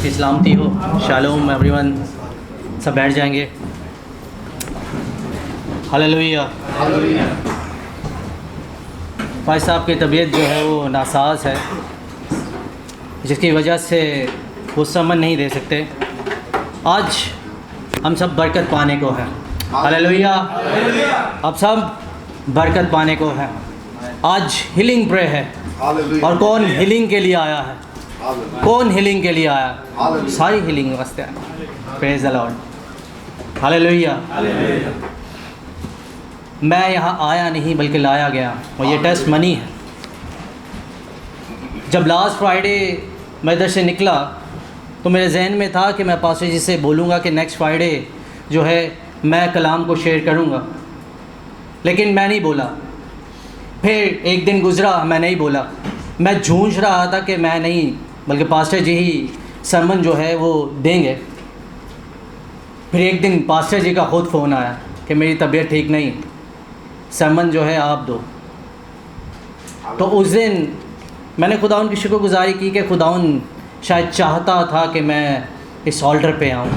की सलामती हो। शालोम एवरीवन, सब बैठ जाएंगे। हालेलुया। भाई साहब की तबीयत जो है वो नासाज है, जिसकी वजह से वो समन नहीं दे सकते। आज हम सब बरकत पाने को है। हालेलुया। अब सब बरकत पाने को है। आज हीलिंग प्रे है। और कौन हीलिंग के लिए आया है? कौन हीलिंग के लिए आया? सारी हीलिंग वास्ते है। Praise the Lord. हालेलुया। मैं यहाँ आया नहीं बल्कि लाया गया, और ये टेस्ट मनी है। जब लास्ट फ्राइडे मैं इधर से निकला तो मेरे जहन में था कि मैं पास्टर जी से बोलूँगा कि नेक्स्ट फ्राइडे जो है मैं कलाम को शेयर करूँगा, लेकिन मैं नहीं बोला। फिर एक दिन गुज़रा, मैं नहीं बोला। मैं जूझ रहा था कि मैं नहीं, बल्कि पास्टर जी ही सरमन जो है वो देंगे। फिर एक दिन पास्टर जी का ख़ुद फ़ोन आया कि मेरी तबीयत ठीक नहीं, सरमन जो है आप दो। तो उस दिन मैंने खुदाउन की शुक्रगुजारी की कि खुदाउन शायद चाहता था कि मैं इस ऑल्टर पे आऊँ।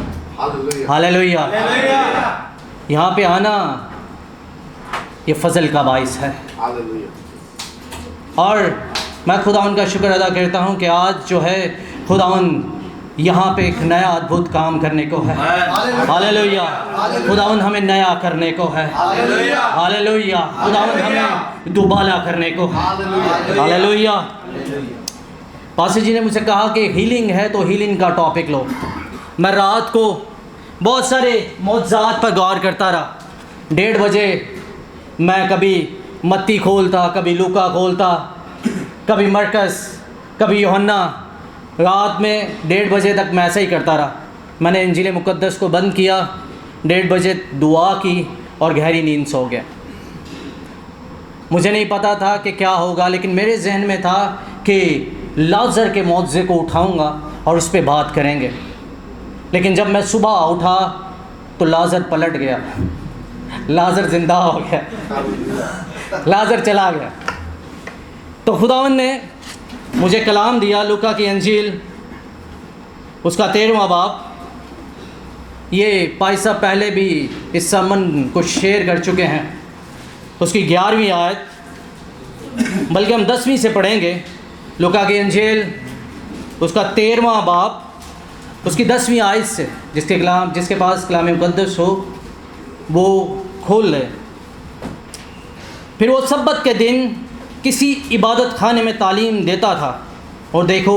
हालेलुया। यहाँ पे आना ये फ़ज़ल का बाइस है। और मैं खुदाउन का शुक्र अदा करता हूँ कि आज जो है खुदाउन यहाँ पे एक नया अद्भुत काम करने को है। हालेलुया। खुदाउन हमें नया करने को है। हालेलुया। खुदाउन हमें दुबाला करने को है। हालेलुया। पास्टर जी ने मुझसे कहा कि हीलिंग है तो हीलिंग का टॉपिक लो। मैं रात को बहुत सारे मौजज़ात पर गौर करता रहा। 1:30 बजे मैं कभी मत्ती खोलता, कभी लूका खोलता, कभी मरकस, कभी यूहन्ना। रात में 1:30 बजे तक मैं ऐसा ही करता रहा। मैंने इंजील मुक़द्दस को बंद किया, 1:30 बजे दुआ की और गहरी नींद सो गया। मुझे नहीं पता था कि क्या होगा, लेकिन मेरे जहन में था कि लाज़र के मौज़े को उठाऊंगा और उस पर बात करेंगे। लेकिन जब मैं सुबह उठा तो लाज़र पलट गया, लाज़र ज़िंदा हो गया, लाज़र चला गया। तो खुदावन ने मुझे कलाम दिया, लूका की अंजील उसका 13वां बाब। ये भाई साहब पहले भी इस सरमन को शेयर कर चुके हैं। उसकी 11वीं आयत, बल्कि हम 10वीं से पढ़ेंगे। लूका की अंजील उसका 13वां बाब, उसकी 10वीं आयत से। जिसके पास कलाम मुक़द्दस हो वो खोल ले। फिर वो सब्बत के दिन किसी इबादत खाने में तालीम देता था, और देखो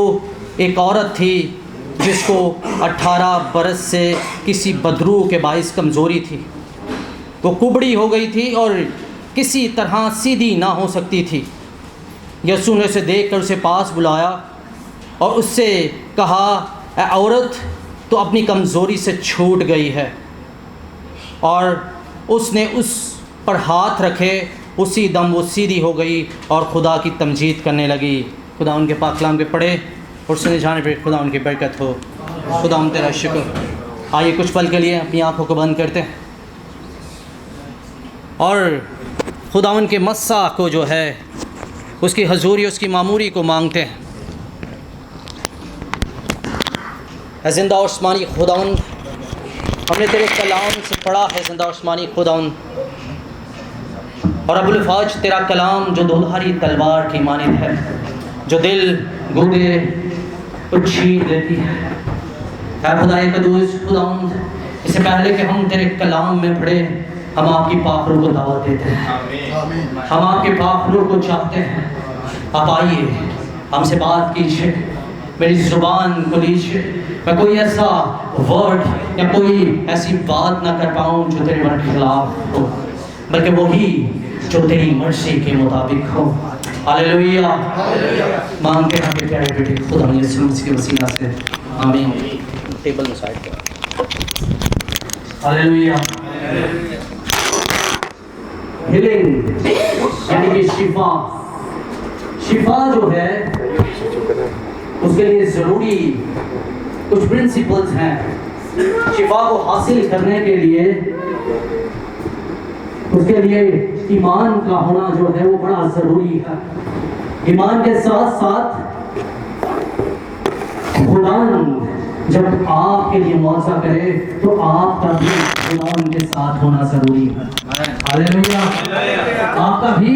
एक औरत थी जिसको 18 बरस से किसी बदरू के बाइस कमज़ोरी थी। वो कुबड़ी हो गई थी और किसी तरह सीधी ना हो सकती थी। यीशु ने उसे देखकर उसे पास बुलाया और उससे कहा, ऐ औरत, तो अपनी कमज़ोरी से छूट गई है। और उसने उस पर हाथ रखे, उसी दम वो सीधी हो गई और खुदा की तमजीद करने लगी। खुदा उनके पाक कलाम के पढ़े और सुने जाने पर खुदा उनकी बरकत हो। खुदा उन तेरा शुक्र। आइए कुछ पल के लिए अपनी आँखों को बंद करते हैं और खुदा उनके मस्सा को जो है उसकी हजूरी, उसकी मामूरी को मांगते हैं। ज़िंदा और आसमानी खुदाउन, हमने तेरे कलाम से पढ़ा है ज़िंदा और आसमानी खुदाउन, और अबुल फ़ाज तेरा कलाम जो दोधारी तलवार की मानिंद है, जो दिल गुर्दे को छीन लेती है। है खुदाए कदूस खुदाउन, इससे पहले कि हम तेरे कलाम में पढ़े, हम आपकी पाक रूह को दावत देते हैं। हम आपके पाक रूह को चाहते हैं। आप आइए, हमसे बात कीजिए, मेरी ज़ुबान को लीजिए। मैं कोई ऐसा वर्ड या कोई ऐसी बात ना कर पाऊँ जो तेरे मन के खिलाफ हो, बल्कि वही जो तेरी मर्जी के मुताबिक हो। हालेलुया। मांगते हैं कि प्यारे बेटे खुदा यीशु मसीह के वसीला से, आमीन। टेबल में साइड कर। हालेलुया। हीलिंग यानी कि शिफा। शिफा जो है उसके लिए ज़रूरी कुछ प्रिंसिपल्स हैं। शिफा को हासिल करने के लिए उसके लिए ईमान का होना जो है वो बड़ा ज़रूरी है। ईमान के साथ साथ खुदान जब आपके लिए मौजा करे तो आपका भी खुदावन के साथ होना जरूरी है। हालेलुया। आपका भी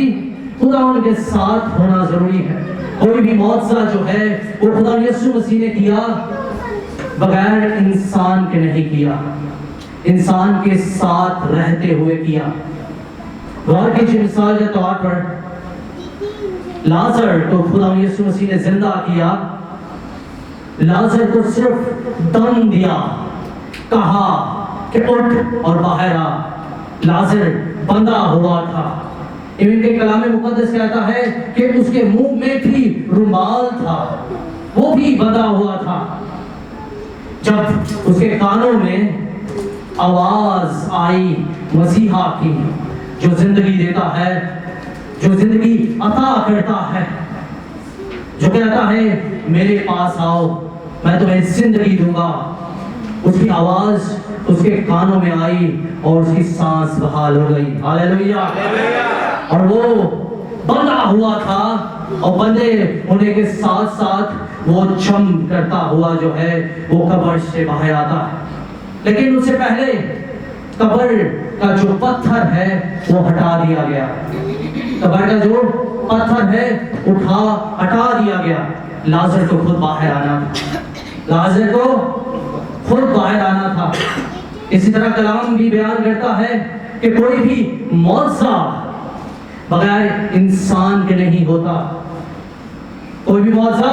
खुदावन के साथ होना जरूरी है। कोई भी मौजा जो है वो खुदा यीशु मसीह ने किया बगैर इंसान के नहीं किया, इंसान के साथ रहते हुए किया। गौर कीजिए, मिसाल के तौर पर लाजर को खुदा यीशु मसीह ने जिंदा किया। लाजर को सिर्फ दम दिया, कहा कि उठ और बाहर आ। लाजर बंधा हुआ था। इनके कलाम मुकद्दस कहता है कि उसके मुंह में भी रुमाल था, वो भी बंधा हुआ था। जब उसके कानों में आवाज आई मसीहा की, जो जिंदगी देता है, जो जिंदगी अता करता है, जो कहता है मेरे पास आओ मैं तुम्हें जिंदगी दूंगा, उसकी आवाज उसके कानों में आई और उसकी सांस बहाल हो गई। हालेलुया। और वो बंधा हुआ था और बंधे होने के साथ साथ वो चम करता हुआ जो है वो कब्र से बाहर आता है। लेकिन उससे पहले कब्र का जो पत्थर है वो हटा दिया गया। कब्र का जो पत्थर है हटा दिया गया। लाजर को खुद बाहर आना था, लाजर को खुद बाहर आना था। इसी तरह कलाम भी बयान करता है कि कोई भी मौजज़ा बगैर इंसान के नहीं होता, कोई भी मौजज़ा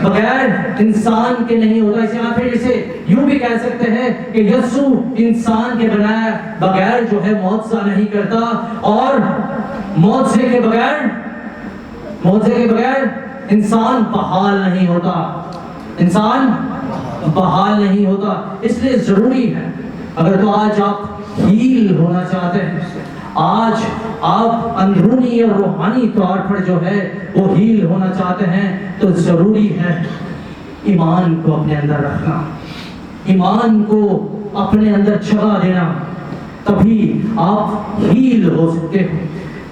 बगैर इंसान के नहीं होता। इसे आप फिर इसे यूं भी कह सकते हैं कि यीशु इंसान के बनाए बगैर जो है मौजज़ा नहीं करता, और मौजज़े के बगैर इंसान बहाल नहीं होता, इंसान बहाल नहीं होता। इसलिए जरूरी है, अगर तो आज आप हील होना चाहते हैं, आज आप अंदरूनी और रूहानी तौर पर जो है वो हील होना चाहते हैं, तो जरूरी है ईमान को अपने अंदर रखना, ईमान को अपने अंदर जगा देना। तभी आप हील हो सकते हो,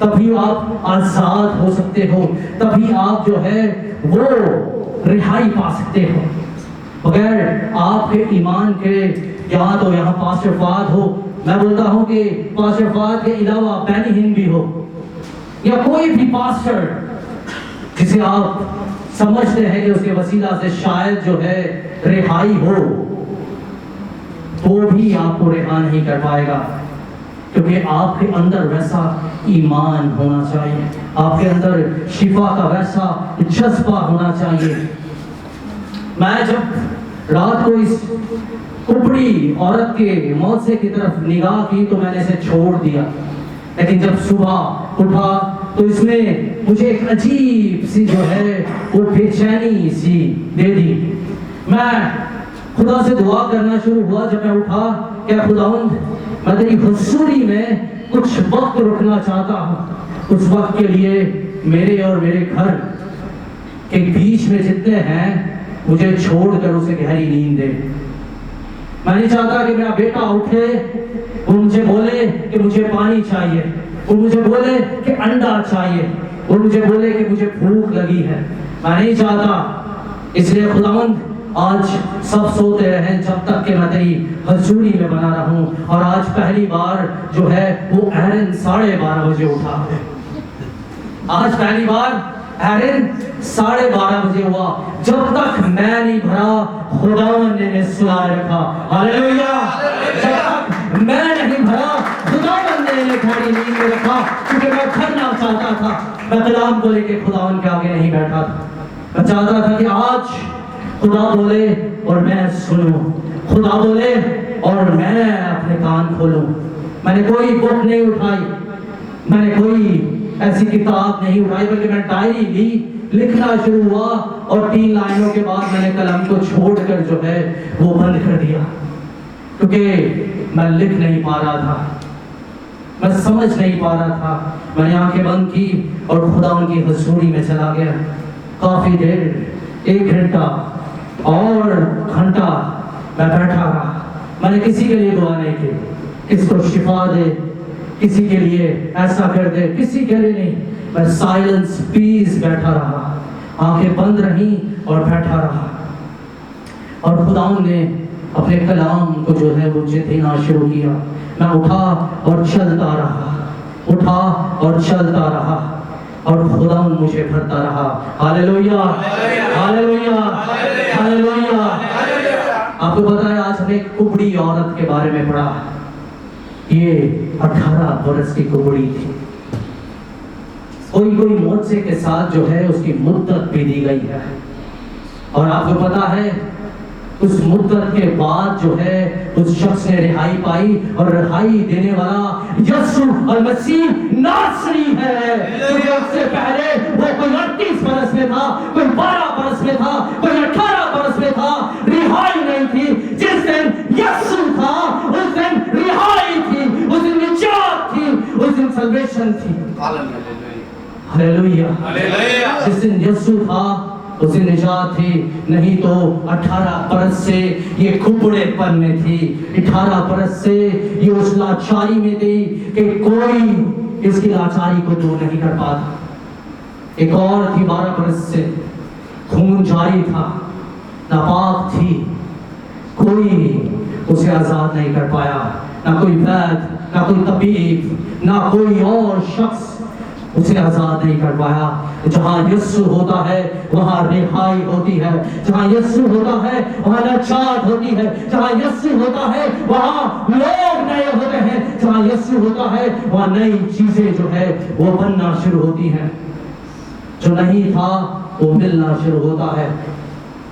तभी आप आजाद हो सकते हो, तभी आप जो है वो रिहाई पा सकते हो। बगैर आपके ईमान के, या तो यहाँ पास्टर फाद हो, मैं बोलता हूँ कि पास्टर फाद के अलावा बैनी हिंद भी हो, या कोई भी पास्टर जिसे आप समझते हैं कि उसके वसीला से शायद जो है रिहाई हो, तो भी आपको रिहा नहीं कर पाएगा, क्योंकि आपके अंदर वैसा ईमान होना चाहिए, आपके अंदर शिफा का वैसा जज्बा होना चाहिए। मैं जब रात को इस कुपड़ी औरत के मौजे की तरफ निगाह की तो मैंने इसे छोड़ दिया, लेकिन जब सुबह उठा तो इसने मुझे एक अजीब सी जो है वो बेचैनी सी दे दी। मैं खुदा से दुआ करना शुरू हुआ जब मैं उठा, क्या खुदावंद मैं तेरी हुजूरी में कुछ वक्त रुकना चाहता हूँ। उस वक्त के लिए मेरे और मेरे घर के बीच में जितने हैं मुझे छोड़कर उसे गहरी नींद दे। मैं नहीं चाहता कि मेरा बेटा उठे, वो मुझे बोले कि मुझे पानी चाहिए, वो मुझे बोले कि अंडा चाहिए, वो मुझे बोले कि मुझे भूख लगी है। मैं नहीं चाहता। इसलिए खुदावंद आज सब सोते रहे जब तक कि मैं तेरी हजूरी में बना रहूं। और आज पहली बार जो है वो एरन 12:30 बजे उठा है। आज पहली बार एरन 12:30 बजे हुआ। जब तक मैं नहीं भरा खुदावन ने सुलाए रखा। हालेलुया। जब तक मैं नहीं भरा खुदावन ने खड़ी नींद में रखा, क्योंकि मैं भरना चाहता था। मैं कलाम को लेके खुदावन के आगे नहीं बैठा था। मैं चाहता था कि आज खुदा बोले और मैं सुनूं, खुदा बोले और मैं अपने कान खोलूं। मैंने कोई बुक नहीं उठाई, मैंने कोई ऐसी किताब नहीं उठाई, बल्कि मैं डायरी ली, लिखना शुरू हुआ और 3 लाइनों के बाद मैंने कलम को छोड़कर जो है वो बंद कर दिया, क्योंकि मैं लिख नहीं पा रहा था, मैं समझ नहीं पा रहा था। मैंने आंखें बंद की और खुदा उनकी हजूरी में चला गया। काफी देर, 1 घंटा और घंटा मैं बैठा रहा। मैंने किसी के लिए दुआ नहीं की, किसको शिफा दे, किसी के लिए ऐसा कर दे, किसी के लिए नहीं। मैं साइलेंस पीस बैठा रहा, आंखें बंद रही और बैठा रहा। और खुदावन ने अपने कलाम को जो है वो देना शुरू किया। मैं उठा और चलता रहा, उठा और चलता रहा, और खुदावन मुझे भरता रहा। Hallelujah, hallelujah, hallelujah. आपको पता है आज हमने एक कुबड़ी औरत के बारे में पढ़ा। ये 18 बरस की कुबड़ी थी। कोई मोर्चे के साथ जो है उसकी मुद्दत भी दी गई है, और आपको पता है उस मुद्दत के बाद जो है उस शख्स ने रिहाई पाई, और रिहाई देने वाला यीशु मसीह नासरी है। क्योंकि उससे पहले वो कोई 38 बरस में था, कोई 12 बरस में था, कोई 18 बरस में था, रिहाई नहीं थी। जिस दिन यीशु था उस दिन रिहाई थी, उस दिन निजात थी, उस दिन सल्वेशन थी। Hallelujah, hallelujah. जिस दिन यीशु था उस दिन निजात थी, नहीं तो 18 बरस से ये कुबड़ेपन में थी। 18 बरस से ये उस लाचारी में थी कि कोई इसकी लाचारी को दूर नहीं कर पाता। एक और थी 12 बरस से, खून जारी था, नापाक थी, कोई उसे आजाद नहीं कर पाया। ना कोई वैद, ना कोई तबीब, ना कोई और शख्स उसे आजाद नहीं कर पाया। जहां यीशु होता है वहां रिहाई होती है, जहां यीशु होता है वहां निजात होती है, जहां यीशु होता है वहां लोग नए होते हैं, जहां यीशु होता है वहां नई चीजें जो है वो बनना शुरू होती हैं। जो नहीं था वो मिलना शुरू होता है।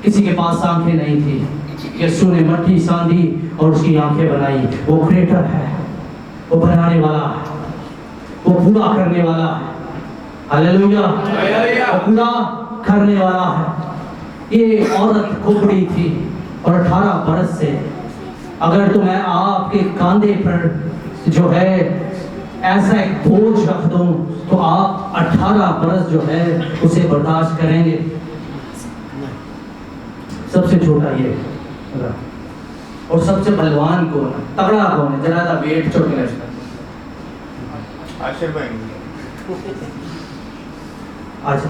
किसी के पास आंखें नहीं थी, यीशु ने मट्टी सांधी और उसकी आंखें बनाई। वो क्रिएटर है, वो बनाने वाला है, वो पूरा करने वाला है। हालेलुया, वो पूरा करने वाला है। ये औरत कुबड़ी थी और 18 बरस से, अगर तो मैं आपके कंधे पर जो है ऐसा एक बोझ रख दूं तो आप 18 बरस जो है उसे बर्दाश्त करेंगे। सबसे छोटा ये और सबसे बलवान कौन है, तगड़ा कौन है, जरा सा वेट चुक ले इसका। अच्छा,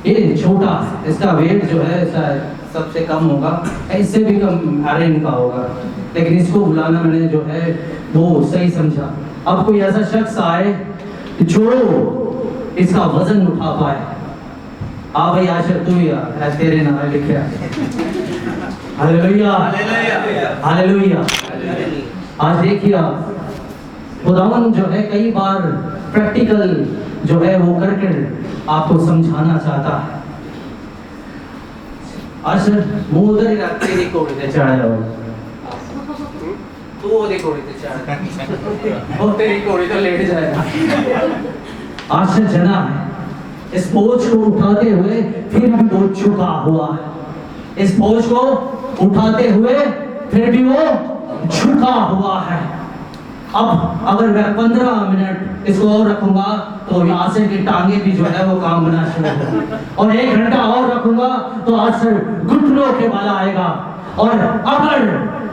ये छोटा है, इसका वेट जो है सबसे कम होगा, इससे भी कम आर्यन का होगा, लेकिन इसको बुलाना मैंने जो है वो सही समझा। अब कोई ऐसा शख्स आए जो इसका वजन उठा पाए। हाँ भाई आशर तू ही आज तेरे नाम लिखे। Hallelujah, hallelujah. आज देखिए आप, खुदावन जो है कई बार प्रैक्टिकल जो है वो करके आपको समझाना चाहता है। आज मुंह उधर ही रख के देखो चढ़ा जाओ, तू वो देखो चढ़ा वो तेरी कोड़ी तो लेट जाएगा। आज जना है, इस बोझ को उठाते हुए फिर भी वो झुका हुआ है, इस बोझ को उठाते हुए फिर भी वो झुका हुआ है। अब अगर मैं 15 मिनट इसको और रखूंगा तो आसर की टांगे भी जो है वो काम बना शुरू होगा, और 1 घंटा और रखूंगा तो आसर घुटनों के बल आएगा, और अगर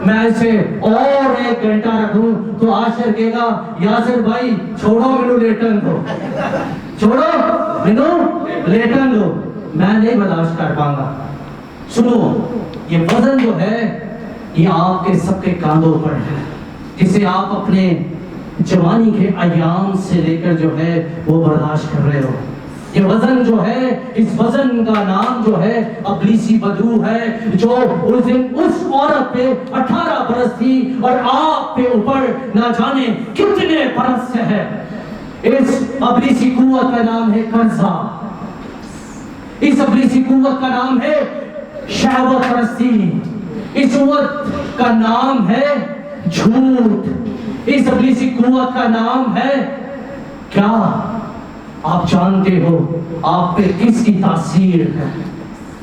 मैं इसे और 1 घंटा रखूं तो आसर कहेगा यासर भाई छोड़ो मैनू लेटन दो, छोड़ो मैनू लेटन दो, मैं नहीं बर्दाश्त कर पाऊंगा। सुनो, ये वजन जो है ये आपके सबके कांधों पर है, जिसे आप अपने जवानी के अयाम से लेकर जो है वो बर्दाश्त कर रहे हो। ये वजन जो है, इस वजन का नाम जो है अबलीसी बदू है, जो उस दिन उस औरत पे 18 बरस थी और आप पे ऊपर ना जाने कितने बरस से है। इस अबलीसी कुव्वत का नाम है कर्जा, इस अबलीसी कुव्वत का नाम है शहवत परस्ती, इस कुव्वत का नाम है झूठ, इस अबलीसी कुव्वत का नाम है क्या आप जानते हो आप पे किसकी तासीर है?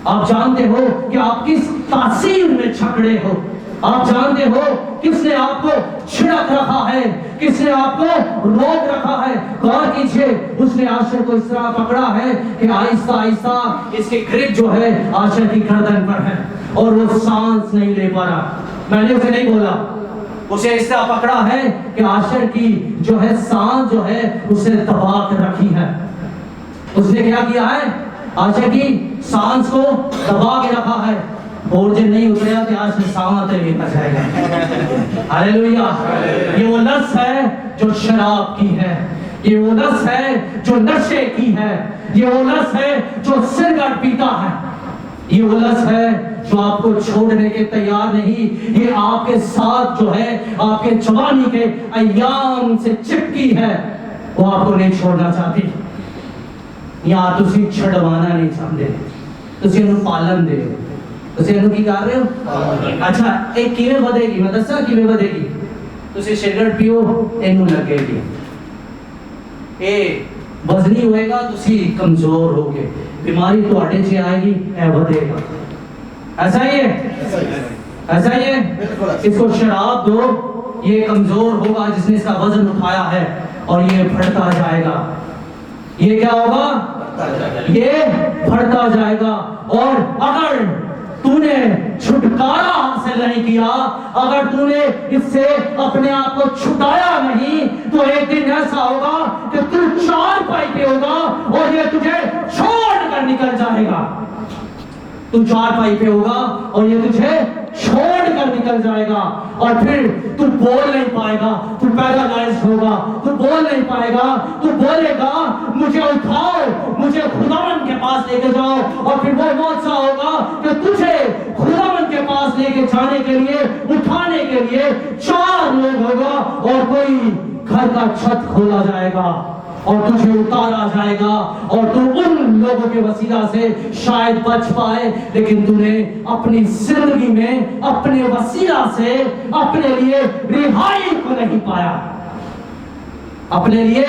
आप जानते हो कि आप किस तासीर में छकड़े हो? आप जानते हो किसने आपको छिड़क रखा है, किसने आपको रोक रखा है? गौर कीजिए, उसने आशर को इस तरह पकड़ा है कि आहिस्ता आहिस्ता इसकी ग्रिप जो है आशर की गर्दन पर है और वो सांस नहीं ले पा रहा। मैंने उसे नहीं बोला, उसे इस तरह पकड़ा है कि आशर की जो है सांस जो है उसे दबा कर रखी है। उसने क्या किया है? आशा की सांस को दबा के रखा है और जो नहीं उतरेगा तो आज से सांस लेता जाएगा। हालेलुया। ये वो नस है जो शराब की है, ये वो नस है जो नशे की है, ये वो नस है जो सिगरेट पीता है, ये वो नस है जो आपको छोड़ने के तैयार नहीं, ये आपके साथ जो है आपके जवानी के अय्याम से चिपकी है, वो आपको नहीं छोड़ना चाहती। यहाँ तुसी छड़वाना नहीं चाहते, तुसी इन्हें पालन दे, तुसी इन्हें की कर रहे हो। अच्छा एक किवें बदेगी, मैं दसा किवें बदेगी, तुसी सिगरेट पियो इन्हें लगेगी, ए वजनी होएगा, तुसी कमजोर होगे, बीमारी तुहाडे च आएगी, ए बढ़ेगा। ऐसा ही है, ऐसा ही है। इसको शराब दो, ये कमजोर होगा जिसने इसका वजन उठाया है, और ये बढ़ता जाएगा। ये क्या होगा? ये बढ़ता जाएगा। और अगर तूने छुटकारा हासिल नहीं किया, अगर तूने इससे अपने आप को छुटाया नहीं, तो एक दिन ऐसा होगा कि तू चारपाई पे होगा और ये तुझे छोड़ कर निकल जाएगा। तू चारपाई पे होगा और ये तुझे छोड़ कर निकल जाएगा, और फिर तू बोल नहीं पाएगा, तू पैरालाइज होगा, तू बोल नहीं पाएगा, तू बोलेगा मुझे उठाओ, मुझे खुदावन के पास लेके जाओ, और फिर वो मौका होगा कि तुझे खुदावन के पास लेके जाने के लिए, उठाने के लिए 4 लोग होगा, और कोई घर का छत खोला जाएगा और तुझे उतारा जाएगा, और तू उन लोगों के वसीला से शायद बच पाए, लेकिन तूने अपनी जिंदगी में अपने वसीला से अपने लिए रिहाई को नहीं पाया, अपने लिए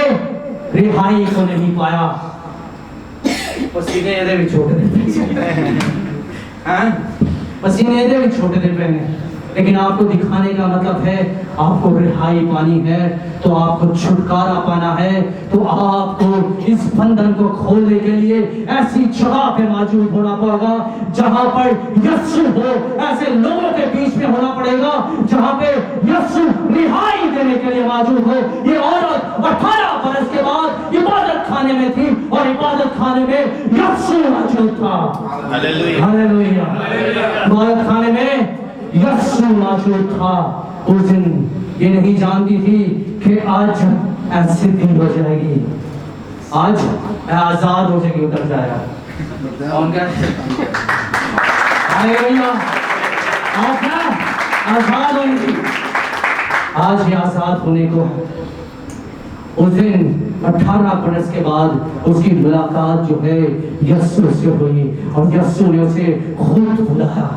रिहाई को नहीं पाया। पसीने ਇਹਦੇ भी छोटे हैं, पसीने ਇਹਦੇ भी छोटे दे पहने, लेकिन आपको दिखाने का मतलब है आपको रिहाई पानी है, तो आपको छुटकारा पाना है, तो आपको इस बंधन को खोलने के लिए ऐसी जगह पे मौजूद होना पड़ेगा जहां पर यीशु हो, ऐसे लोगों के बीच में होना पड़ेगा जहां पे यीशु रिहाई देने के लिए मौजूद हो। ये औरत 18 बरस के बाद इबादत खाने में थी, और इबादत खाने में यीशु मौजूद था। Hallelujah, hallelujah. इबादत खाने में यीशु मौजूद था। उस दिन ये नहीं जानती थी कि आज ऐसी दिन हो जाएगी, आज आजाद हो जाएगी, उतर जाएगा। कौन क्या? हालेलुया। आज क्या? आजाद होंगी, आज ये आजाद होने को। उस दिन 18 बरस के बाद उसकी मुलाकात जो है यीशु से हुई, और यीशु ने उसे खुद बुलाया,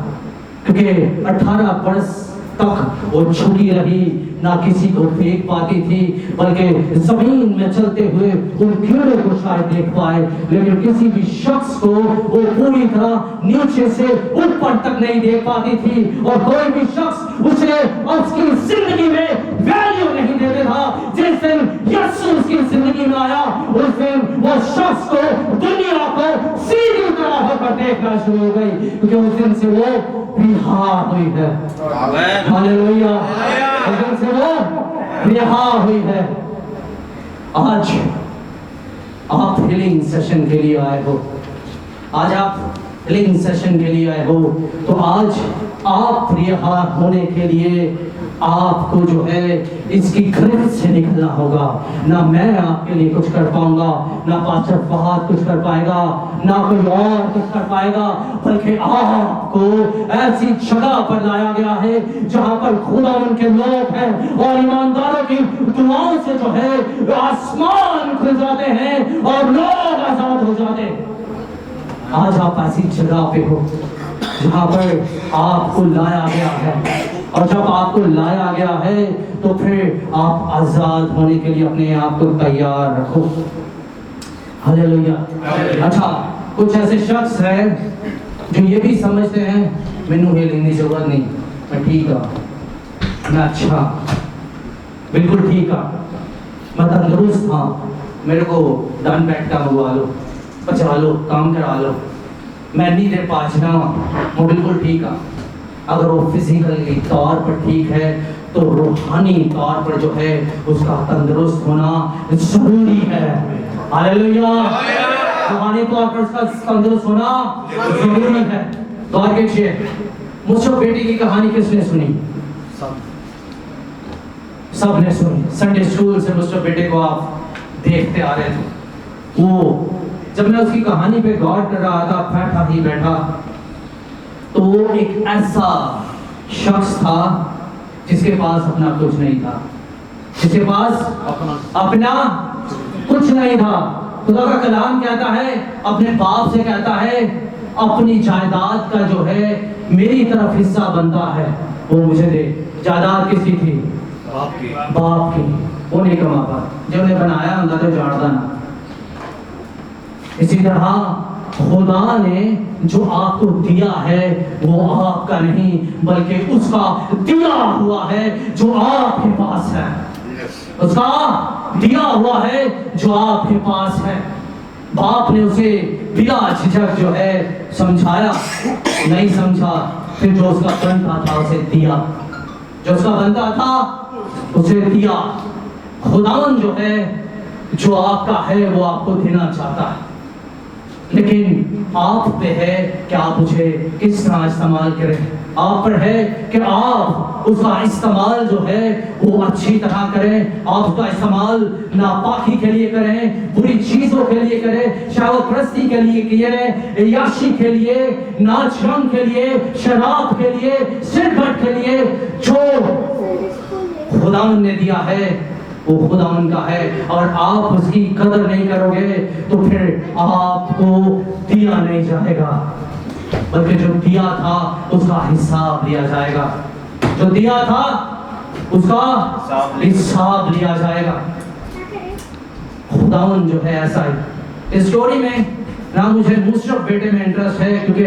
क्योंकि 18 बरस तक वो छुपी रही, ना किसी को देख पाती थी, बल्कि जमीन में चलते हुए उन कीड़ों को शायद देख पाए, लेकिन किसी भी शख्स को वो पूरी तरह नीचे से ऊपर तक नहीं देख पाती थी, और कोई भी शख्स उसे उसकी जिंदगी में वैल्यू नहीं देता था। जिस दिन यीशु उसकी जिंदगी में आया, उस दिन वो शख्स को, दुनिया को सीधी तरह होकर देखना शुरू हो गई, क्योंकि उस दिन से वो रिहा हुई है। हालेलुया। उस दिन से वो रिहा हुई है। आज आप हीलिंग सेशन के लिए आए हो, आज आप हीलिंग सेशन के लिए आए हो, तो आज आप रिहा होने के लिए आपको जो है इसकी गिरफ्त से निकलना होगा। ना मैं आपके लिए कुछ कर पाऊंगा, ना पास्टर फहद कुछ कर पाएगा, ना कोई और कुछ कर पाएगा, बल्कि आपको ऐसी जगह पर लाया गया है जहां पर खुदावन के लोग हैं, और ईमानदारों की दुआओं से जो है आसमान खुल जाते हैं और लोग आजाद हो जाते हैं। आज आप ऐसी जगह पे हो जहां पर आपको लाया गया है, और जब आपको लाया गया है तो फिर आप आजाद होने के लिए अपने आप को तैयार रखो। हालेलुया। अच्छा, कुछ ऐसे शख्स हैं जो ये भी समझते हैं मैनू हीलिंग की जरूरत नहीं, मैं ठीक हूँ, मैं अच्छा, बिल्कुल ठीक हूँ, मैं तंदुरुस्त हाँ, मेरे को डन बैठ का मंगवा लो, पचा लो, काम करा लो, मैं नहीं दे पाचना, वो बिल्कुल ठीक है। अगर वो फिजिकली तौर पर ठीक है, तो रूहानी तौर पर जो है उसका तंदुरुस्त होना जरूरी है। हालेलुया। रूहानी तौर पर उसका तंदुरुस्त होना जरूरी है। गौर कीजिए, मुझसे बेटी की कहानी किसने सुनी? सब ने सुनी। संडे स्कूल से मुझसे बेटे को आप देखते आ रहे थे। वो जब मैं उसकी कहानी पे गौर कर रहा था, बैठा ही बैठा, तो वो एक ऐसा शख्स था जिसके पास अपना कुछ नहीं था, जिसके पास अपना कुछ नहीं था। खुदा का कलाम कहता है, अपने बाप से कहता है, अपनी जायदाद का जो है मेरी तरफ हिस्सा बनता है वो मुझे दे। जायदाद किसकी थी? बाप की। वो नहीं कमा पा, जब ने बनाया उनका तो जानता ना। इसी तरह खुदा ने जो आपको दिया है वो आपका नहीं, बल्कि उसका दिया हुआ है जो आपके पास है। उसका दिया हुआ है जो आपके पास है। बाप ने उसे बिना झिझक जो है समझाया, नहीं समझा, फिर जो उसका बनता था उसे दिया, जो उसका बनता था उसे दिया। खुदावन जो है, जो आपका है वो आपको देना चाहता है, लेकिन आप पे है कि आप उसे किस तरह इस्तेमाल करें। आप पर है कि आप उसका इस्तेमाल जो है वो अच्छी तरह करें। आप उसका इस्तेमाल नापाकी के लिए करें, बुरी चीजों के लिए करें, शहवत परस्ती के लिए करें, याशी के लिए, नाच रंग के लिए, शराब के लिए, सिरकट के लिए। जो खुदावन ने दिया है वो खुदावन का है, और आप उसकी कदर नहीं करोगे तो फिर आपको दिया नहीं जाएगा, बल्कि जो दिया था उसका हिसाब लिया जाएगा। जो दिया था उसका हिसाब लिया जाएगा। खुदावन जो है ऐसा ही। इस स्टोरी में ना मुझे मुशर्रफ बेटे में इंटरेस्ट है, क्योंकि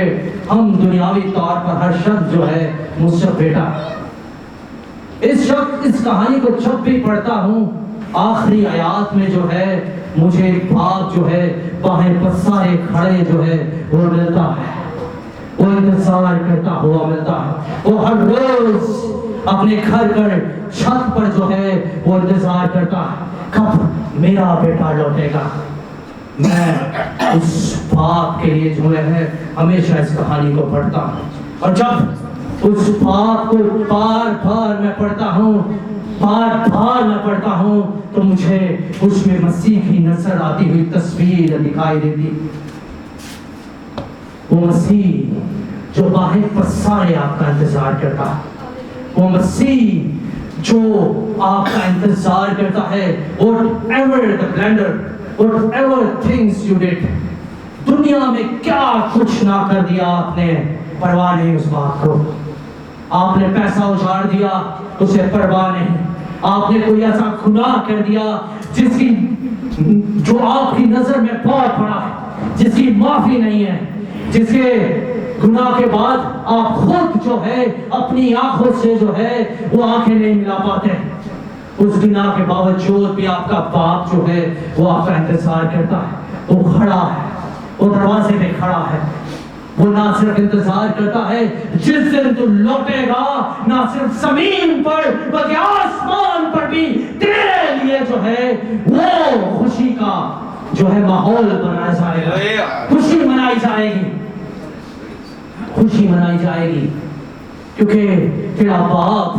हम दुनियावी तौर पर हर शख्स जो है मुशर्रफ बेटा। इस कहानी को जब भी पढ़ता हूँ, आखिरी आयात में जो है मुझे बाप जो है बाहें पसारे खड़े जो है वो मिलता है, वो इंतजार करता हुआ मिलता है। वो हर रोज अपने घर पर छत पर जो है वो इंतजार करता है, कब मेरा बेटा लौटेगा। मैं उस बाप के लिए जो है हमेशा इस कहानी को पढ़ता हूँ, और जब उस बाप को बार बार मैं पढ़ता हूँ तो मुझे उसमें मसीह की नजर आती हुई तस्वीर दिखाई देती। वो मसीह जो बाहें पसारे आपका इंतजार करता है, वो मसीह जो आपका इंतजार करता है। Whatever the blunder, whatever things you did, दुनिया में क्या कुछ ना कर दिया आपने, परवाह नहीं उस बात को। आपने पैसा उजाड़ दिया, उसे परवाह नहीं। आपने कोई ऐसा गुनाह कर दिया जिसकी जो आपकी नजर में बहुत बड़ा है, जिसकी माफी नहीं है, जिसके गुनाह के बाद आप खुद जो है अपनी आंखों से जो है वो आंखें नहीं मिला पाते। उस गुनाह के बावजूद भी आपका बाप जो है वो आपका इंतजार करता है। वो खड़ा है, वो दरवाजे पे खड़ा है। वो ना सिर्फ इंतजार करता है जिस दिन तू लौटेगा, ना सिर्फ जमीन पर बल्कि आसमान पर भी तेरे लिए जो है वो खुशी का जो है माहौल बनाया जाएगा। खुशी मनाई जाएगी, खुशी मनाई जाएगी, क्योंकि तेरा बाप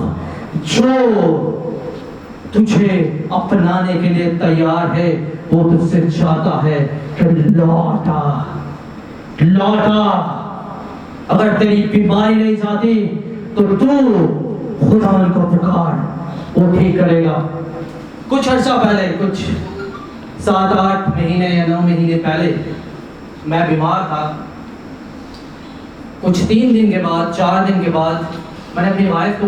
जो तुझे अपनाने के लिए तैयार है वो तुझसे चाहता है कि लौटा। अगर तेरी बीमारी नहीं जाती तो तू खुदावन को पुकार, वो ठीक करेगा। कुछ अर्सा पहले, कुछ 7-8 महीने या 9 महीने पहले मैं बीमार था। कुछ 3 दिन के बाद, 4 दिन के बाद मैंने अपनी वाइफ को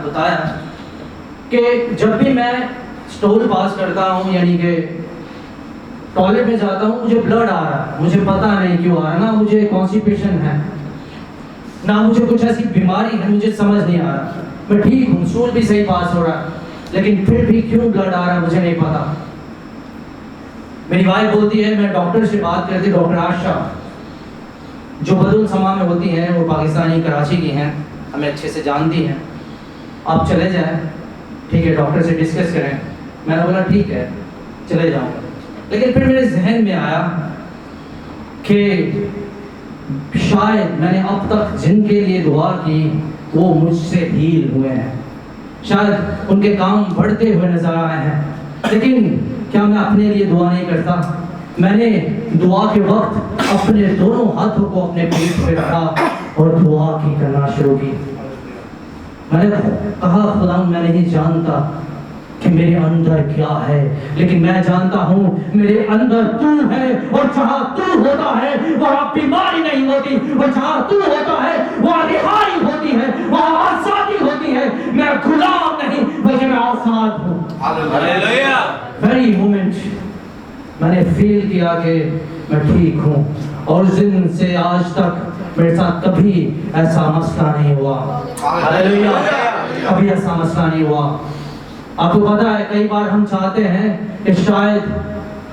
बताया कि जब भी मैं स्टोल पास करता हूँ, यानी कि टॉयलेट में जाता हूँ, मुझे ब्लड आ रहा है। मुझे पता नहीं क्यों आ रहा है, ना मुझे कॉन्स्टिपेशन है, ना मुझे कुछ ऐसी बीमारी है, मुझे समझ नहीं आ रहा। मैं ठीक हूँ, स्टूल भी सही पास हो रहा है, लेकिन फिर भी क्यों ब्लड आ रहा है मुझे नहीं पता। मेरी वाइफ बोलती है, मैं डॉक्टर से बात करती, डॉक्टर आशा जो बदुल समा में होती हैं, वो पाकिस्तानी कराची की हैं, हमें अच्छे से जानती हैं। आप चले जाएं, ठीक है, डॉक्टर से डिस्कस करें। मैंने बोला ठीक है, चले जाऊँगा। लेकिन फिर मेरे जहन में आया कि शायद मैंने अब तक जिनके लिए दुआ की वो मुझसे हील हुए हैं, शायद उनके काम बढ़ते हुए नजर आए हैं, लेकिन क्या मैं अपने लिए दुआ नहीं करता? मैंने दुआ के वक्त अपने दोनों हाथों को अपने पेट पे रखा और दुआ की करना शुरू की। मैंने कहा खुदा मैं नहीं जानता कि मेरे अंदर क्या है, लेकिन मैं जानता हूँ मेरे अंदर तू है, और जहाँ तू होता है वहाँ बीमारी नहीं होती, और जहाँ तू होता है वहाँ रिहाई होती है, वहाँ आजादी होती है। मैं गुलाम नहीं बल्कि मैं आजाद हूँ। हालेलुया। वेरी मोमेंट मैंने फील किया कि मैं ठीक हूँ, और उस दिन से आज तक मेरे साथ कभी ऐसा मसला नहीं हुआ। हालेलुया। कभी ऐसा मसला नहीं हुआ। आपको पता है कई बार हम चाहते हैं कि शायद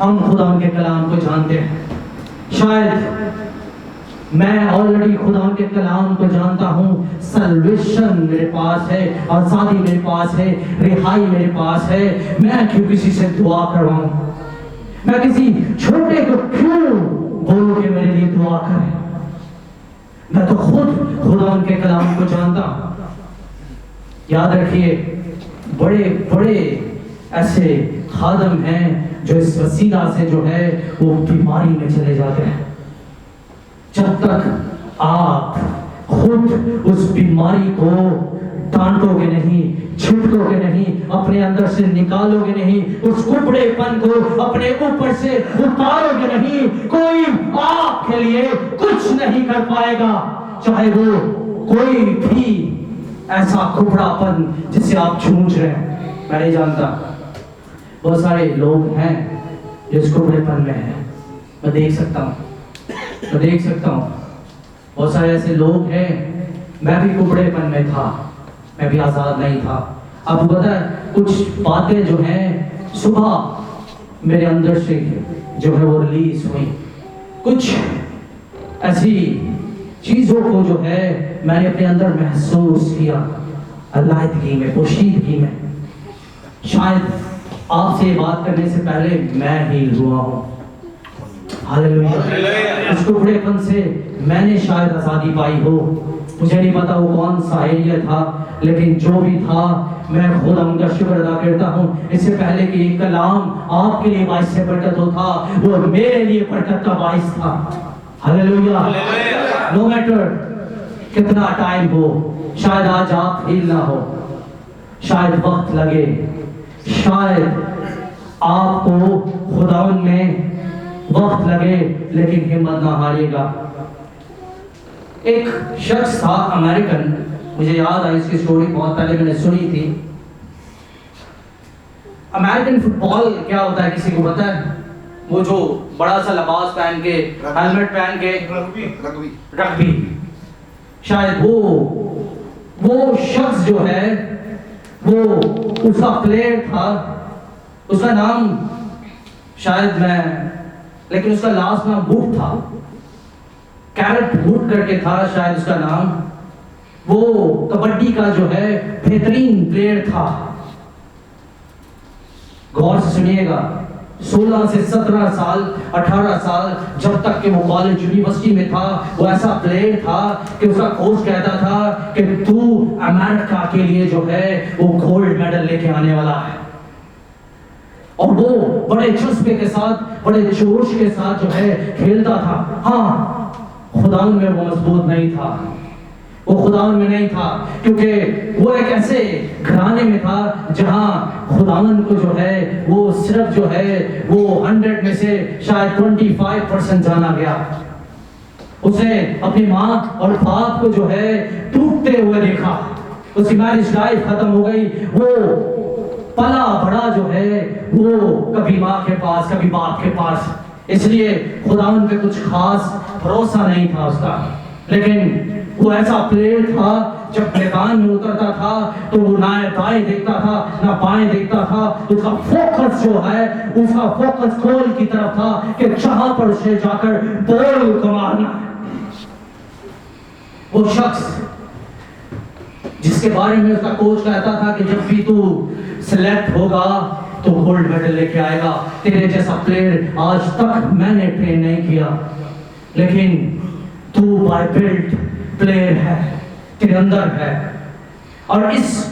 हम खुदा के कलाम को जानते हैं, शायद मैं ऑलरेडी खुदा के कलाम को जानता हूँ, सल्वेशन मेरे पास है, आजादी मेरे पास है, रिहाई मेरे पास है। मैं क्यों किसी से दुआ करवाऊं? मैं किसी छोटे को क्यों बोलूं कि मेरे लिए दुआ करे? मैं तो खुद खुदा के कलाम को जानता हूं। याद रखिए, बड़े बड़े ऐसे खादम हैं जो इस वसीला से जो है वो बीमारी में चले जाते हैं। जब तक आप खुद उस बीमारी को डांटोगे नहीं, छिटकोगे नहीं, अपने अंदर से निकालोगे नहीं, उस कुबड़ेपन को अपने ऊपर से उतारोगे नहीं, कोई आपके लिए कुछ नहीं कर पाएगा, चाहे वो कोई भी ऐसा कुबड़ापन जिसे आप जूझ रहे हैं। मैं नहीं जानता, बहुत सारे लोग हैं जो इस कुबड़ेपन में हैं। मैं देख सकता हूँ बहुत सारे ऐसे लोग हैं। मैं भी कुबड़ेपन में था, मैं भी आजाद नहीं था। आपको पता है कुछ बातें जो हैं सुबह मेरे अंदर से जो है वो रिलीज हुई, कुछ ऐसी चीजों को जो है मैंने अपने अंदर महसूस किया, अल्लाहदगी में, पोशीदगी में। शायद आपसे बात करने से पहले मैं हील हुआ हूँ। हालेलुया। इस कुबड़ेपन से मैंने शायद आजादी पाई हो। मुझे नहीं पता वो कौन सा एरिया था, लेकिन जो भी था मैं खुदा उनका शुक्र अदा करता हूँ। इससे पहले कि ये कलाम आपके लिए बाइस से बरकत होता, वो मेरे लिए बरकत का बाइस था। हालेलुया। नो मैटर कितना टाइम हो, शायद आज आप हील ना हो, शायद वक्त लगे, शायद आपको खुदावन में वक्त लगे, लेकिन हिम्मत ना हारिएगा। एक शख्स था अमेरिकन, मुझे याद आई इसकी स्टोरी, बहुत पहले मैंने सुनी थी। अमेरिकन फुटबॉल क्या होता है किसी को पता है? वो जो बड़ा सा लिबास पहन के, हेलमेट पहन के, रग्बी। शायद वो शख्स जो है वो उसका प्लेयर था, उसका नाम शायद लेकिन उसका लास्ट नाम वुड था, कैरेट वुड करके था शायद उसका नाम। वो कबड्डी का जो है बेहतरीन प्लेयर था। गौर से सुनिएगा, 16 से 17 साल, 18 साल, जब तक कि वो कॉलेज यूनिवर्सिटी में था, वो ऐसा प्लेयर था कि उसका कोच कहता था कि तू अमेरिका के लिए जो है वो गोल्ड मेडल लेके आने वाला है। और वो बड़े जज्बे के साथ, बड़े जोश के साथ जो है खेलता था। हाँ, खुदावन में वो मजबूत नहीं था, वो खुदावन में नहीं था, क्योंकि वो एक ऐसे घराने में था जहां खुदावन को जो है वो सिर्फ जो है वो 100 में से शायद 25% जाना गया। उसे अपनी माँ और बाप को जो है टूटते हुए देखा, उसकी मैरिज लाइफ खत्म हो गई। वो पला बड़ा जो है वो कभी माँ के पास, कभी बाप के पास, इसलिए खुदावन पे कुछ खास भरोसा नहीं था उसका। लेकिन वो ऐसा प्लेयर था, जब मैदान में उतरता था तो वो ना दाएं देखता था ना बाएं देखता था। उसका फोकस जो है, उसका फोकस गोल की तरफ था कि जहां पर उसे जाकर बॉल को मारना। वो शख्स जिसके बारे में उसका कोच कहता था कि जब भी तू सिलेक्ट होगा तो गोल्ड मेडल लेके आएगा, तेरे जैसा प्लेयर आज तक मैंने ट्रेन नहीं किया। लेकिन तू बाय बिल्ट प्लेयर है, तेरे अंदर है। और इस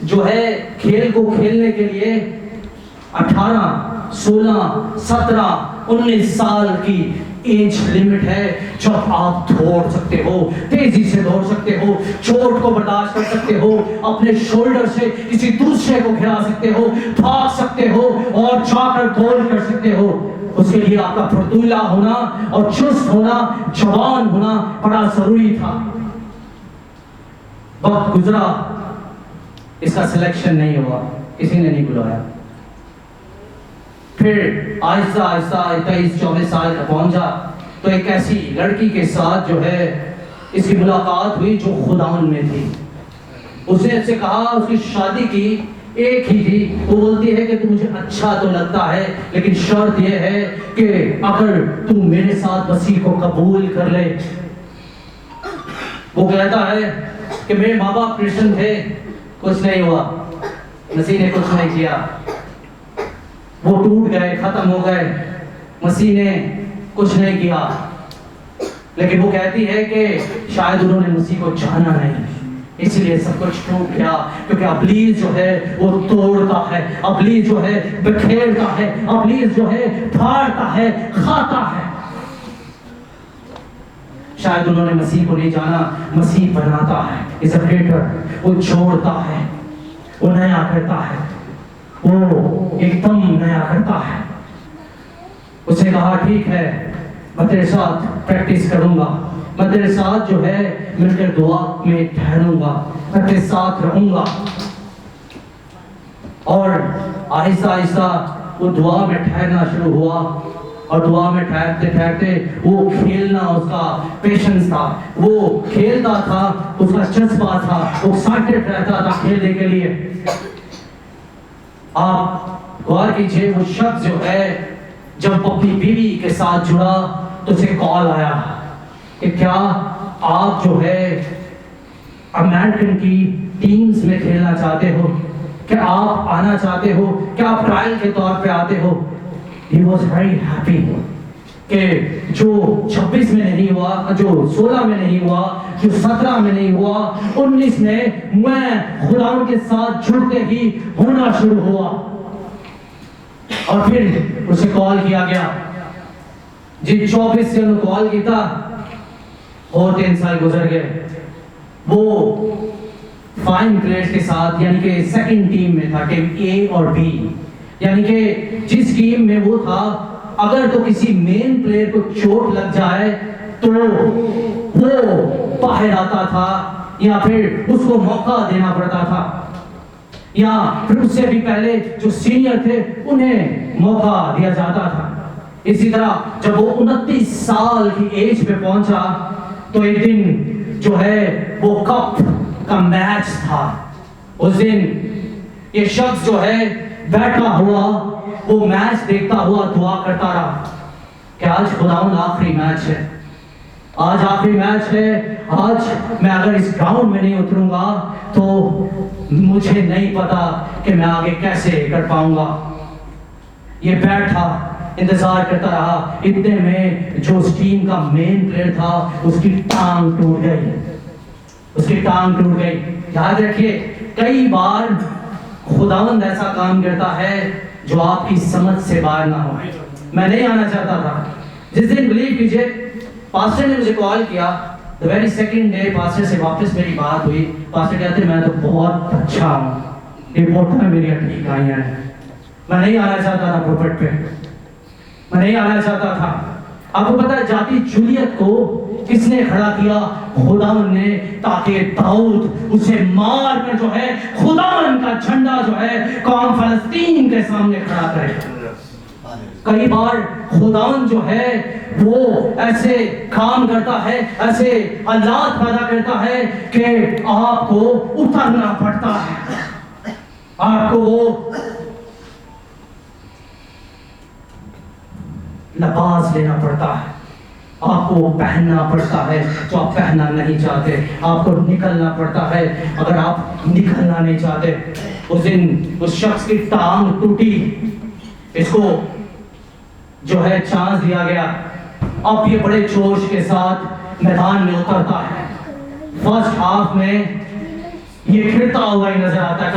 जो है खेल को खेलने के लिए 18, 16, 17, 19 साल की एज लिमिट है, जब आप दौड़ सकते हो, तेजी से दौड़ सकते हो, चोट को बर्दाश्त कर सकते हो, अपने शोल्डर से किसी दूसरे को गिरा सकते हो, भाग सकते हो और जाकर गोल कर सकते हो। उसके लिए आपका फुर्तीला होना और चुस्त होना, जवान होना बड़ा जरूरी था। वक्त गुजरा, इसका सिलेक्शन नहीं हुआ, किसी ने नहीं बुलाया। फिर आहिस्ता आहिस्ता 23-24 साल का पहुंचा तो एक ऐसी लड़की के साथ जो है इसकी मुलाकात हुई जो खुदावन में थी। उसने उससे कहा, उसकी शादी की एक ही थी। वो बोलती है कि तू मुझे अच्छा तो लगता है, लेकिन शर्त यह है कि अगर तू मेरे साथ मसीह को कबूल कर ले। वो कहता है कि मेरे माँ बाप क्रिश्चियन थे, कुछ नहीं हुआ, मसीह ने कुछ नहीं किया, वो टूट गए, खत्म हो गए, मसीह ने कुछ नहीं किया। लेकिन वो कहती है कि शायद उन्होंने मसीह को जाना नहीं, इसलिए सब कुछ टूट गया। क्योंकि अबलीस जो है वो तोड़ता है, अबलीस जो है बिखेरता है, अबलीस जो है फाड़ता है, खाता है। शायद उन्होंने मसीह को नहीं जाना, मसीह बनाता है, इज अ क्रिएटर। वो छोड़ता है, वो नया करता है, वो एकदम नया करता है। उसने कहा ठीक है, मैं तेरे साथ प्रैक्टिस करूंगा, मैं तेरे साथ जो है मिलकर दुआ में ठहरूंगा, मैं तेरे साथ रहूंगा। और आहिस्ता आहिस्ता वो दुआ में ठहरना शुरू हुआ। और दुआ में ठहरते ठहरते वो खेलना, उसका पेशेंस था, वो खेलता था, उसका जज्बा था, वो एक्साइटेड रहता था खेलने के लिए। आप गौर कीजिए, वो शख्स जो है जब अपनी बीवी के साथ जुड़ा तो उसे कॉल आया कि क्या आप जो है अमेरिकन की टीम्स में खेलना चाहते हो, क्या आप आना चाहते हो, क्या आप ट्रायल के तौर पे आते हो। He was very happy कि जो 26 में नहीं हुआ, जो 16 में नहीं हुआ, जो 17 में नहीं हुआ, 19 में मैं खुदावन के साथ जुड़ते ही होना शुरू हुआ। और फिर उसे कॉल किया गया, जिन 24 से उन्होंने कॉल किया और 3 साल गुजर गए। वो फाइन प्लेयर्स के साथ, यानी कि सेकंड टीम में था, टीम ए और बी, यानी कि जिस टीम में वो था, अगर तो किसी मेन प्लेयर को चोट लग जाए तो वो बाहर आता था, या फिर उसको मौका देना पड़ता था, या फिर उससे भी पहले जो सीनियर थे उन्हें मौका दिया जाता था। इसी तरह जब वो 29 साल की एज पे पहुंचा तो एक दिन जो है वो कप का मैच था। उस दिन ये शख्स जो है बैठा हुआ वो मैच देखता हुआ दुआ करता रहा कि आज खुदावंद आखिरी मैच है, आज आखिरी मैच है, आज मैं अगर इस ग्राउंड में नहीं उतरूंगा तो मुझे नहीं पता कि मैं आगे कैसे कर पाऊंगा। ये बैठा इंतजार करता रहा। इतने में जो उस टीम का मेन प्लेयर था उसकी टांग टूट गई, उसकी टांग टूट गई। याद रखिए, कई बार खुदावंद ऐसा काम करता है जो आपकी समझ से बाहर ना हो। मैं नहीं आना चाहता था। जिस दिन बिलीव कीजिए पास्टर ने मुझे कॉल किया, the very second day pastor से वापस मेरी बात हुई। पास्टर कहते मैं तो बहुत अच्छा हूँ, रिपोर्ट में मेरी ठीक आई है। मैं नहीं आना चाहता था प्रोफेट पे, मैं नहीं आना चाहता था। आपको पता है जाति जूलियत को किसने खड़ा किया? खुदावन ने, ताकि दाऊद उसे मार कर जो है खुदावन का झंडा जो है कौम फलस्तीन के सामने खड़ा करे। कई बार खुदावन जो है वो ऐसे काम करता है, ऐसे हालात पैदा करता है कि आपको उतरना पड़ता है, आपको वो लिबास लेना पड़ता है, आपको पहनना पड़ता है जो आप पहनना नहीं चाहते, आपको निकलना पड़ता है अगर आप निकलना नहीं चाहते। उस दिन उस शख्स की टांग टूटी, इसको जो है चांस दिया गया अब ये बड़े जोश के साथ मैदान में उतरता है। फर्स्ट हाफ में ये खिलता हुआ ही नजर आता है,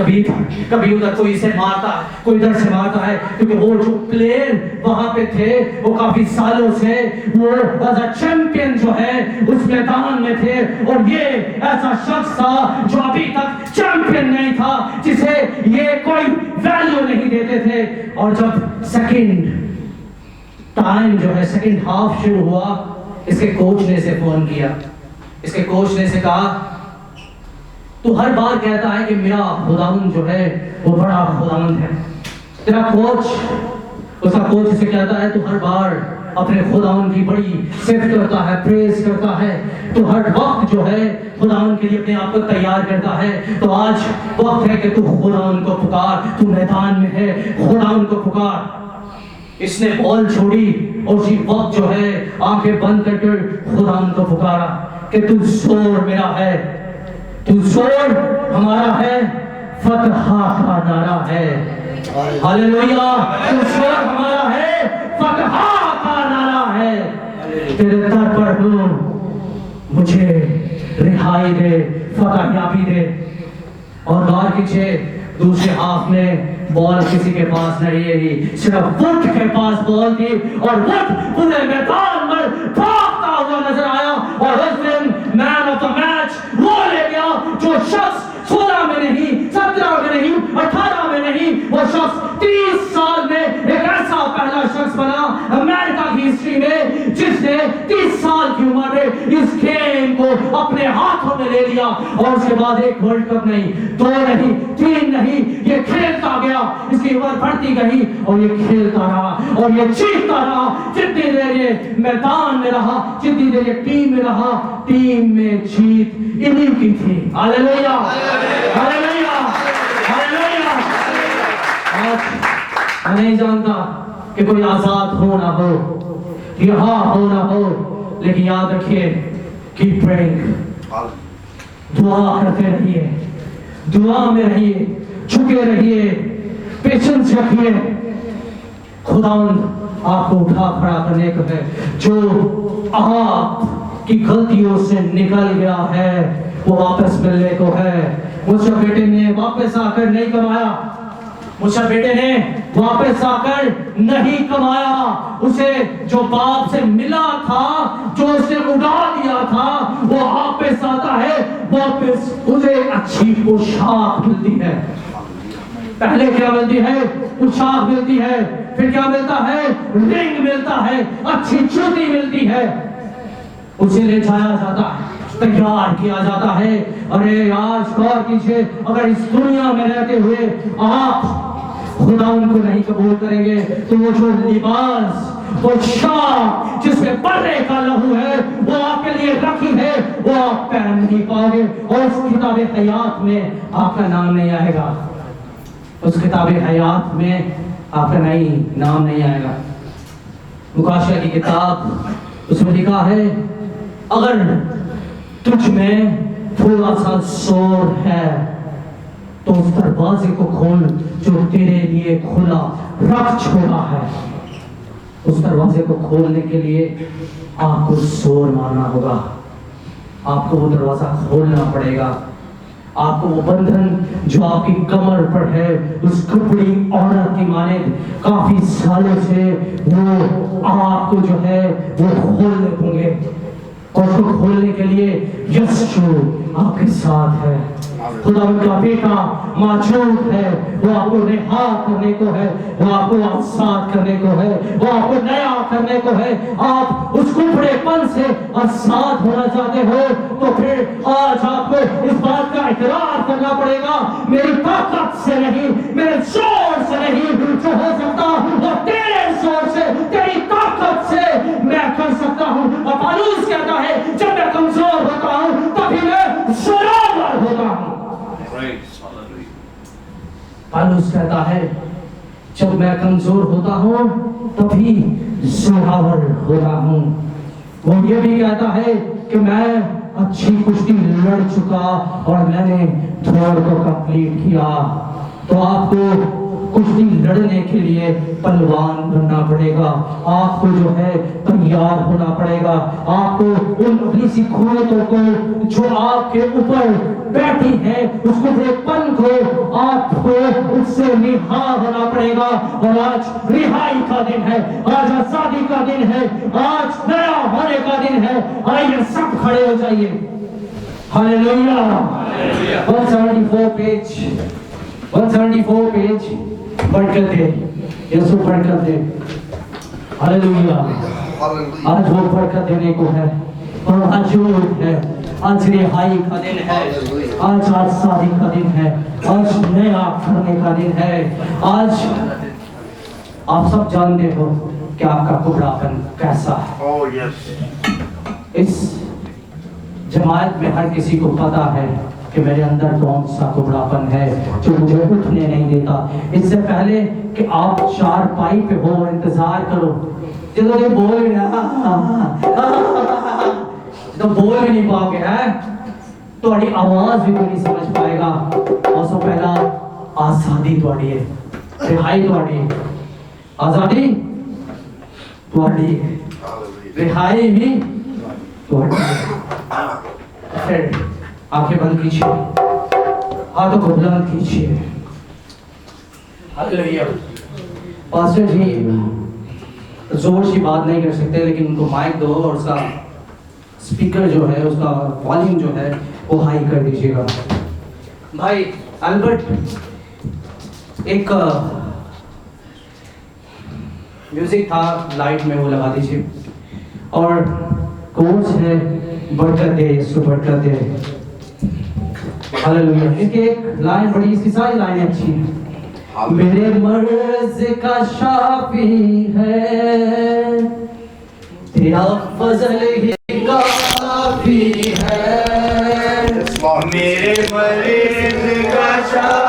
कभी उधर कोई इसे मारता है, कोई इधर से मारता है, क्योंकि वो जो प्लेयर वहां पे थे वो काफी सालों से वो एज अ चैंपियन जो है उस मैदान में थे, और ये ऐसा शख्स था जो अभी तक चैंपियन नहीं था, जिसे ये कोई वैल्यू नहीं देते थे। और जब सेकंड टाइम जो है, सेकंड हाफ शुरू हुआ, इसके कोच ने इसे फोन किया। इसके कोच ने इसे कहा, तू हर बार कहता है कि मेरा खुदावंद जो है वो बड़ा खुदावंद है, तेरा कोच, उसका कोच इसे कहता है, तू हर बार अपने खुदावंद की बड़ी सिफ्त करता है, प्रेज करता है, तू हर वक्त जो है खुदावंद के लिए अपने आप को तैयार करता है, तो आज वक्त है कि तू खुदावंद को पुकार, तू मैदान में है, खुदावंद को पुकार। इसने बॉल छोड़ी और उसी वक्त जो है आंखें बंद करके खुदावंद को पुकारा कि तू जोर मेरा है, तू जोर हमारा है, फतह का नारा है, हालेलुया, तू जोर हमारा है, फतह का नारा है, तेरे दर पर हूं, मुझे रिहाई दे, फतह याबी दे। और गौर कीजिए, दूसरे हाफ में बॉल किसी के पास नहीं है, सिर्फ वुड के पास बॉल थी, और वुड पूरे मैदान में भागता हुआ नजर आया, और उस दिन मैन ऑफ द मैच वो ले गया जो शख्स 16 में नहीं, 17 में नहीं, 18 में नहीं, वो शख्स 30 साल में एक ऐसा पहला शख्स बना अमेरिका की हिस्ट्री में जिसने 30 साल की उम्र में इस गेम को अपने हाथों में ले लिया, और उसके बाद एक वर्ल्ड कप नहीं, 2 नहीं, 3 नहीं, ये खेलता गया, इसकी उम्र बढ़ती गई, और ये खेलता रहा, और ये जीतता रहा। जितनी देर ये मैदान में रहा, जितनी देर ये टीम में रहा, टीम में जीत इन्हीं की थी। Hallelujah, hallelujah, hallelujah. आज मैं नहीं जानता कि कोई आजाद हो ना हो, रिहा हो ना हो, लेकिन याद रखिए, कीप प्रेइंग, दुआ करते रहिए, दुआ में रहिए, झुके रहिए, पेशेंस रखिए। खुदावंद आपको उठा खड़ा करने को है। जो आपकी गलतियों से निकल गया है वो वापस मिलने को है। मुझे बेटे ने वापस आकर नहीं कमाया, मुझे बेटे ने वापस आकर नहीं कमाया, उसे जो बाप से मिला था, जो उसे उड़ा दिया था, वो वापस आता है, वापस उसे अच्छी पोशाक मिलती है। पहले क्या मिलती है? पोशाक मिलती है, फिर क्या मिलता है? रिंग मिलता है, अच्छी जूती मिलती है, उसे ले जाया जाता है, तैयार किया जाता है। अरे आज गौर कीजिए, अगर इस दुनिया में रहते हुए आप खुदा उनको नहीं कबूल करेंगे तो वो जो लिबास, वो शाल जिसमें बर्रे का लहू है वो आपके लिए रखी है, वो आप पहन नहीं पाओगे, और उस किताबे हयात में आपका नाम नहीं आएगा, उस किताबे हयात में आपका नाम नहीं आएगा। मुकाशिया की किताब, उसमें लिखा है, अगर तुझ में थोड़ा सा शोर है तो उस दरवाजे को खोल जो तेरे लिए खुला रख छोड़ा है। उस दरवाजे को खोलने के लिए आपको शोर मारना होगा, आपको वो दरवाजा खोलना पड़ेगा। आपको वो बंधन जो आपकी कमर पर है, उस कपड़ी औरत की माने काफी सालों से, वो आपको जो है वो खोलने होंगे, और उसको खोलने के लिए यीशु आपके साथ है। खुदा उनका बेटा मौजूद है, वो आपको रिहा करने को है, वो आपको आजाद करने को है, वो आपको नया करने को है। आप उस कुपड़ेपन से आजाद होना चाहते हो तो फिर आज आपको इस बात का इकरार करना पड़ेगा, मेरी ताकत से नहीं, मेरे जोर से नहीं, जो हो सकता वो तेरे जोर से, तेरी ताकत से मैं कर सकता हूँ। और पौलुस कहता है, जब मैं कमजोर होता हूँ तभी मैं जोरावर होता हूँ। पौलुस कहता है, जब मैं कमजोर होता हूँ तभी जोरावर होता हूँ। वो ये भी कहता है कि मैं अच्छी कुश्ती लड़ चुका और मैंने दौड़ को कंप्लीट किया। तो आपको कुश्ती लड़ने के लिए पहलवान बनना पड़ेगा, आपको जो है तैयार तैयार होना पड़ेगा। आपको उन इब्लीसी हुकूमतों को जो आपके ऊपर बैठी है, उस कुफरपन को आपको उससे रिहा होना पड़ेगा। और आज रिहाई का दिन है, आज आजादी का दिन है, आज नया होने का दिन है। आइए सब खड़े हो जाइए। हालेलुया। 174 पेज, 174 पेज बरकत है, यीशु बरकत है। हालेलुया। आज वो बरकत देने को है और आज है, आज रिहाई का दिन है, आज आजादी का दिन है, आज नया करने का दिन है। आज आप सब जानते हो कि आपका कुबड़ापन कैसा है। इस जमात में हर किसी को पता है कि मेरे अंदर कौन सा कुबड़ापन है जो मुझे उठने नहीं देता। इससे पहले कि आप चारपाई पे हो, इंतजार करो। जो तो बोल भी नहीं पाओगे है, थोड़ी आवाज भी कोई नहीं समझ पाएगा। और सब पहला आजादी थोड़ी है, रिहाई थोड़ी है, आजादी थोड़ी है, रिहाई भी थोड़ी है। फिर आंखें बंद कीजिए, हाथों को बुलंद कीजिए। हालेलुया। पास्टर जी जोर से बात नहीं कर सकते, लेकिन उनको माइक दो और उसका स्पीकर जो है, उसका वॉल्यूम जो है वो हाई कर दीजिएगा। भाई अल्बर्ट, एक म्यूजिक था लाइट में, वो लगा दीजिए। और कोर्स है बरकत दे, यीशु बरकत दे। हालेलुया। इनकी एक लाइन बड़ी, इसकी सारी लाइनें अच्छी हैं। मेरे मर्ज का शाफी है, तेरा फजल ही काफी है। मेरे मर्ज का शाफी